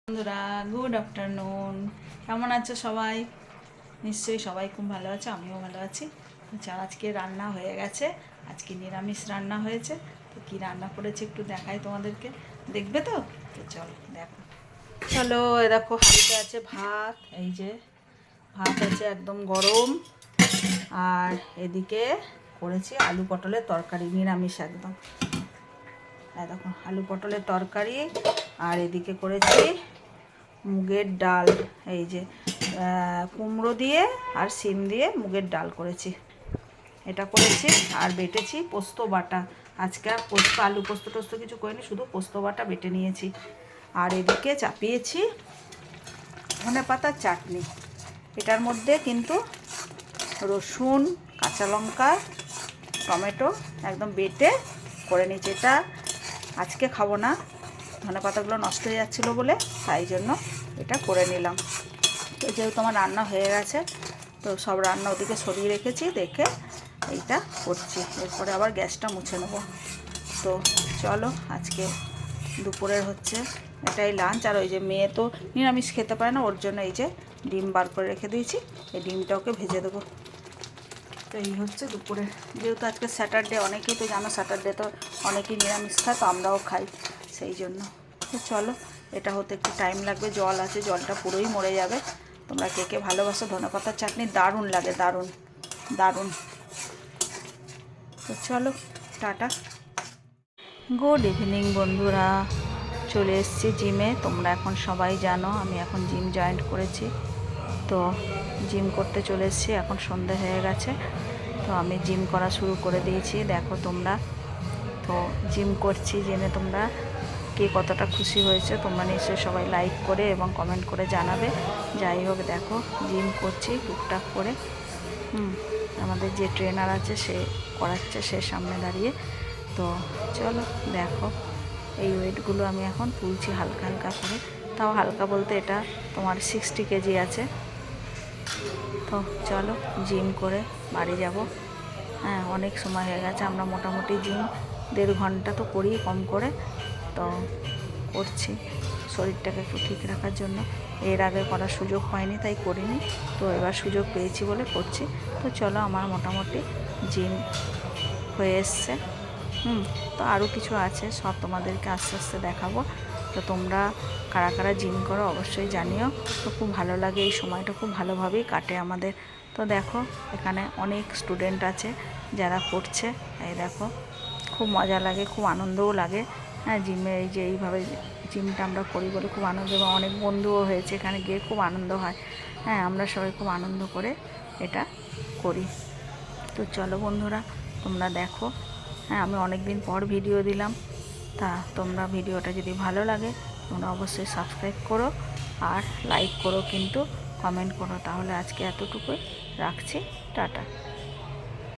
বন্ধুরা, good afternoon. কেমন আছো সবাই? নিশ্চয়ই সবাই খুব ভালো আছে, আমিও ভালো আছি। আজকে রান্না হয়ে গেছে। আজকে নিরামিষ রান্না হয়েছে। তো কী রান্না করেছি একটু দেখাই তোমাদেরকে, দেখবে তো? তো চলো দেখো। চলো, দেখো হাঁড়িতে আছে ভাত। এই যে ভাত আছে একদম গরম। আর এদিকে করেছি আলু পটলের তরকারি, নিরামিষ একদম। দেখো আলু পটলের তরকারি। আর এদিকে করেছি মুগের ডাল। এই যে কুমড়ো দিয়ে আর সিম দিয়ে মুগের ডাল করেছি, এটা করেছি। আর বেটেছি পোস্ত বাটা। আজকে আর পোস্ত আলু পোস্ত টোস্ত কিছু করিনি, শুধু পোস্ত বাটা বেটে নিয়েছি। আর এদিকে চাপিয়েছি ধনেপাতার চাটনি। এটার মধ্যে কিন্তু রসুন, কাঁচা লঙ্কা, টমেটো একদম বেটে করে নিয়েছি। এটা আজকে খাবো না, ধনেপাতাগুলো নষ্ট হয়ে যাচ্ছিলো বলে, তাই জন্য এটা করে নিলাম। তো যেহেতু আমার রান্না হয়ে গেছে, তো সব রান্না ওদিকে সরিয়ে রেখেছি, দেখে এইটা করছি। এরপরে আবার গ্যাসটা মুছে নেব। তো চলো, আজকে দুপুরের হচ্ছে এটাই লাঞ্চ। আর ওই যে মেয়ে তো নিরামিষ খেতে পারে না, ওর জন্য এই যে ডিম বার করে রেখে দিয়েছি, এই ডিমটা ওকে ভেজে দেবো। তো এই হচ্ছে দুপুরে। যেহেতু আজকে স্যাটারডে, অনেকেই তো জানো স্যাটারডে তো অনেকেই নিরামিষ খায়, তো আমরাও খাই, সেই জন্য। তো চলো, এটা হতে একটু টাইম লাগবে। জল আছে, জলটা পুরোই মরে যাবে। তোমরা কে কে ভালোবাসো ধনেপাতার চাটনি, দারুণ লাগে, দারুণ দারুণ। তো চলো, টাটা। গুড ইভিনিং বন্ধুরা, চলে এসেছি জিমে। তোমরা এখন সবাই জানো আমি এখন জিম জয়েন করেছি। তো জিম করতে চলে এসেছি, এখন সন্ধে হয়ে গেছে। তো আমি জিম করা শুরু করে দিয়েছি, দেখো তোমরা। তো জিম করছি, জেনে তোমরা কে কতটা খুশি হয়েছে তোমরা নিশ্চয়ই সবাই লাইক করে এবং কমেন্ট করে জানাবে। যাই হোক, দেখো জিম করছি টুকটাক করে। আমাদের যে ট্রেনার আছে সে করাচ্ছে, সে সামনে দাঁড়িয়ে। তো চলো দেখো, এই ওয়েটগুলো আমি এখন তুলছি হালকা হালকা করে। তাও হালকা বলতে এটা তোমার 60 কেজি আছে। তো চলো, জিম করে বাড়ি যাব। হ্যাঁ, অনেক সময় হয়ে গেছে। আমরা মোটামুটি জিম 1.5 ঘন্টা তো করি কম করে। তো করছি শরীরটাকে একটু ঠিক রাখার জন্য। এর আগে করার সুযোগ পাইনি, তাই করিনি। তো এবার সুযোগ পেয়েছি বলে করছি। তো চলো, আমার মোটামুটি জিম হয়ে এসছে। তো আরও কিছু আছে, সব তোমাদেরকে আস্তে আস্তে দেখাবো। তো তোমরা কারা কারা জিম করো অবশ্যই জানিও। তো খুব ভালো লাগে, এই সময়টা খুব ভালোভাবেই কাটে আমাদের। তো দেখো, এখানে অনেক স্টুডেন্ট আছে যারা করছে। এই দেখো, খুব মজা লাগে, খুব আনন্দও লাগে। হ্যাঁ, জিমে এই যে এইভাবে জিমটা আমরা করি বলে খুব আনন্দ, এবং অনেক বন্ধুও হয়েছে, এখানে গিয়ে খুব আনন্দ হয়। হ্যাঁ, আমরা সবাই খুব আনন্দ করে এটা করি। তো চলো বন্ধুরা, তোমরা দেখো। হ্যাঁ, আমি অনেক দিন পর ভিডিও দিলাম। তা তোমরা ভিডিওটা যদি ভালো লাগে তোমরা অবশ্যই সাবস্ক্রাইব করো আর লাইক করো, কিন্তু কমেন্ট করো। তাহলে আজকে এতটুকুই রাখছি, টাটা।